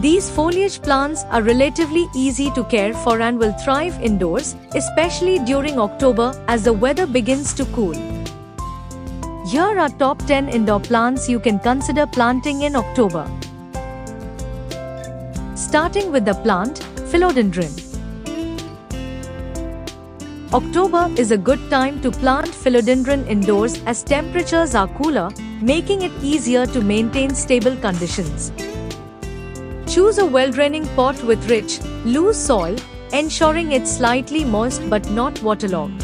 These foliage plants are relatively easy to care for and will thrive indoors, especially during October as the weather begins to cool. Here are top 10 indoor plants you can consider planting in October. Starting with the plant, Philodendron. October is a good time to plant philodendron indoors as temperatures are cooler, making it easier to maintain stable conditions. Choose a well-draining pot with rich, loose soil, ensuring it's slightly moist but not waterlogged.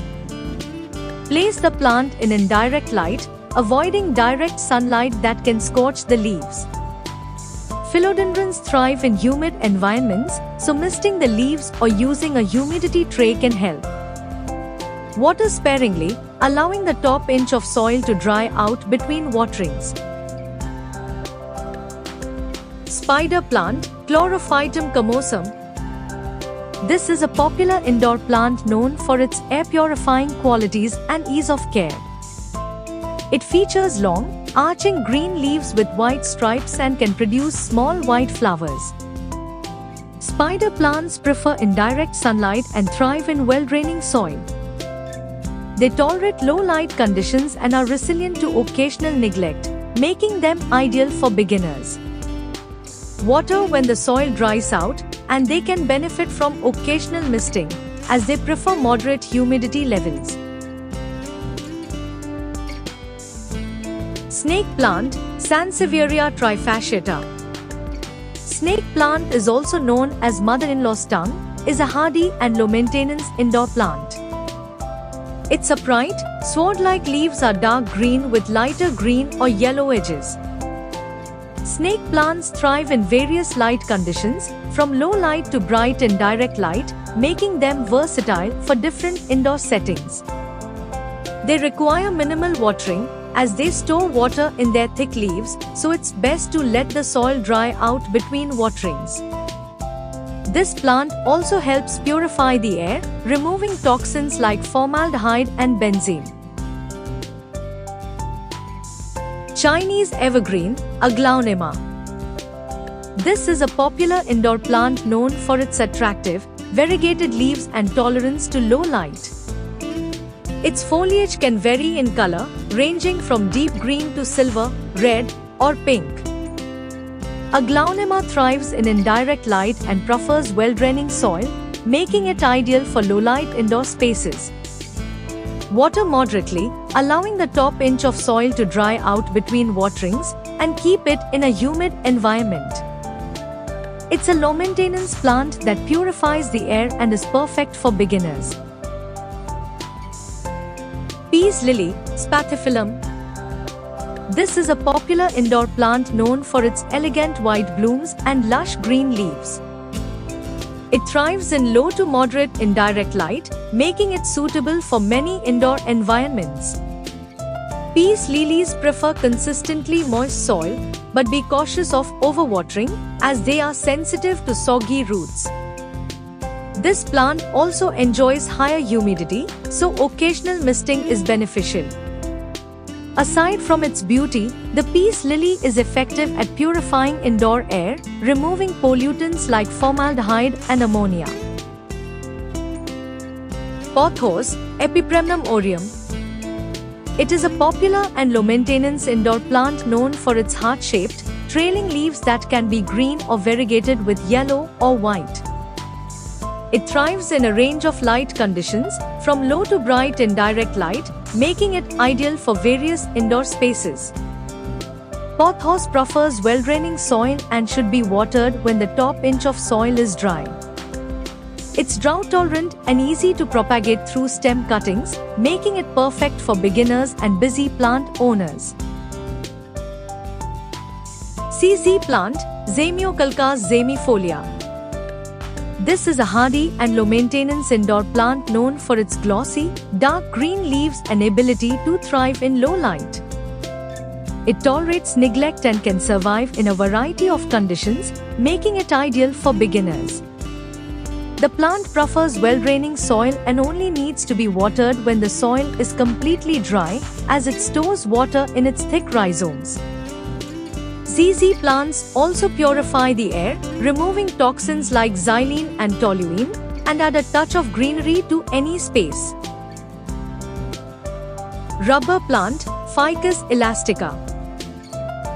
Place the plant in indirect light, avoiding direct sunlight that can scorch the leaves. Philodendrons thrive in humid environments, so misting the leaves or using a humidity tray can help. Water sparingly, allowing the top inch of soil to dry out between waterings. Spider plant, Chlorophytum comosum. This is a popular indoor plant known for its air-purifying qualities and ease of care. It features long, arching green leaves with white stripes and can produce small white flowers. Spider plants prefer indirect sunlight and thrive in well-draining soil. They tolerate low light conditions and are resilient to occasional neglect, making them ideal for beginners. Water when the soil dries out, and they can benefit from occasional misting, as they prefer moderate humidity levels. Snake plant, Sansevieria trifasciata. Snake plant is also known as mother-in-law's tongue, is a hardy and low-maintenance indoor plant. Its upright, sword-like leaves are dark green with lighter green or yellow edges. Snake plants thrive in various light conditions, from low light to bright and direct light, making them versatile for different indoor settings. They require minimal watering, as they store water in their thick leaves, so it's best to let the soil dry out between waterings. This plant also helps purify the air, removing toxins like formaldehyde and benzene. Chinese evergreen, Aglaonema. This is a popular indoor plant known for its attractive, variegated leaves and tolerance to low light. Its foliage can vary in color, ranging from deep green to silver, red, or pink. Aglaonema thrives in indirect light and prefers well-draining soil, making it ideal for low-light indoor spaces. Water moderately, allowing the top inch of soil to dry out between waterings, and keep it in a humid environment. It's a low-maintenance plant that purifies the air and is perfect for beginners. Peace lily, Spathiphyllum. This is a popular indoor plant known for its elegant white blooms and lush green leaves. It thrives in low to moderate indirect light, making it suitable for many indoor environments. Peace lilies prefer consistently moist soil, but be cautious of overwatering, as they are sensitive to soggy roots. This plant also enjoys higher humidity, so occasional misting is beneficial. Aside from its beauty, the peace lily is effective at purifying indoor air, removing pollutants like formaldehyde and ammonia. Pothos, Epipremnum aureum. It is a popular and low-maintenance indoor plant known for its heart-shaped, trailing leaves that can be green or variegated with yellow or white. It thrives in a range of light conditions, from low to bright indirect light, making it ideal for various indoor spaces. Pothos prefers well-draining soil and should be watered when the top inch of soil is dry. It's drought-tolerant and easy to propagate through stem cuttings, making it perfect for beginners and busy plant owners. CZ plant, Zamioculcas zamifolia. This is a hardy and low-maintenance indoor plant known for its glossy, dark green leaves and ability to thrive in low light. It tolerates neglect and can survive in a variety of conditions, making it ideal for beginners. The plant prefers well-draining soil and only needs to be watered when the soil is completely dry, as it stores water in its thick rhizomes. ZZ plants also purify the air, removing toxins like xylene and toluene, and add a touch of greenery to any space. Rubber plant, Ficus elastica.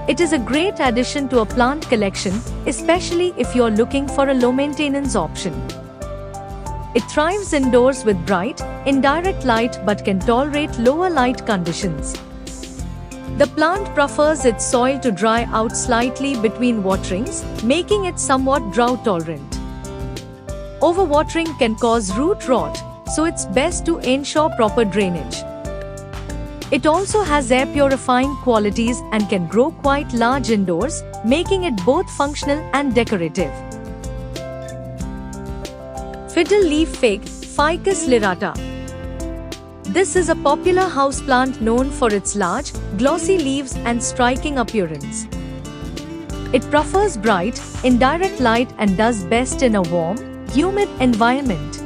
It is a great addition to a plant collection, especially if you're looking for a low-maintenance option. It thrives indoors with bright, indirect light but can tolerate lower light conditions. The plant prefers its soil to dry out slightly between waterings, making it somewhat drought-tolerant. Overwatering can cause root rot, so it's best to ensure proper drainage. It also has air-purifying qualities and can grow quite large indoors, making it both functional and decorative. Fiddle leaf fig, Ficus lyrata. This is a popular houseplant known for its large, glossy leaves and striking appearance. It prefers bright, indirect light and does best in a warm, humid environment.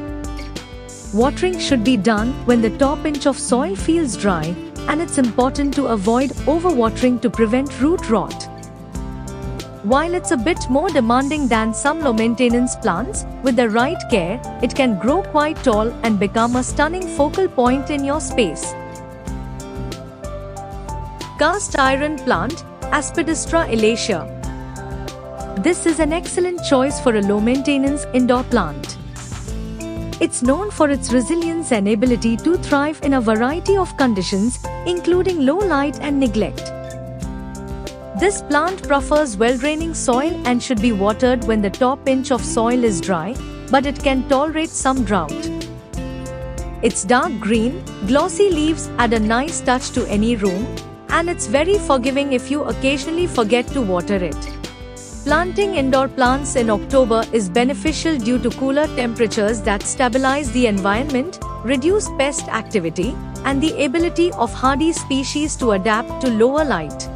Watering should be done when the top inch of soil feels dry, and it's important to avoid overwatering to prevent root rot. While it's a bit more demanding than some low-maintenance plants, with the right care, it can grow quite tall and become a stunning focal point in your space. Cast iron plant, Aspidistra elacia. This is an excellent choice for a low-maintenance indoor plant. It's known for its resilience and ability to thrive in a variety of conditions, including low light and neglect. This plant prefers well-draining soil and should be watered when the top inch of soil is dry, but it can tolerate some drought. Its dark green, glossy leaves add a nice touch to any room, and it's very forgiving if you occasionally forget to water it. Planting indoor plants in October is beneficial due to cooler temperatures that stabilize the environment, reduce pest activity, and the ability of hardy species to adapt to lower light.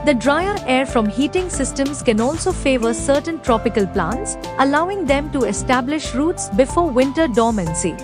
The drier air from heating systems can also favor certain tropical plants, allowing them to establish roots before winter dormancy.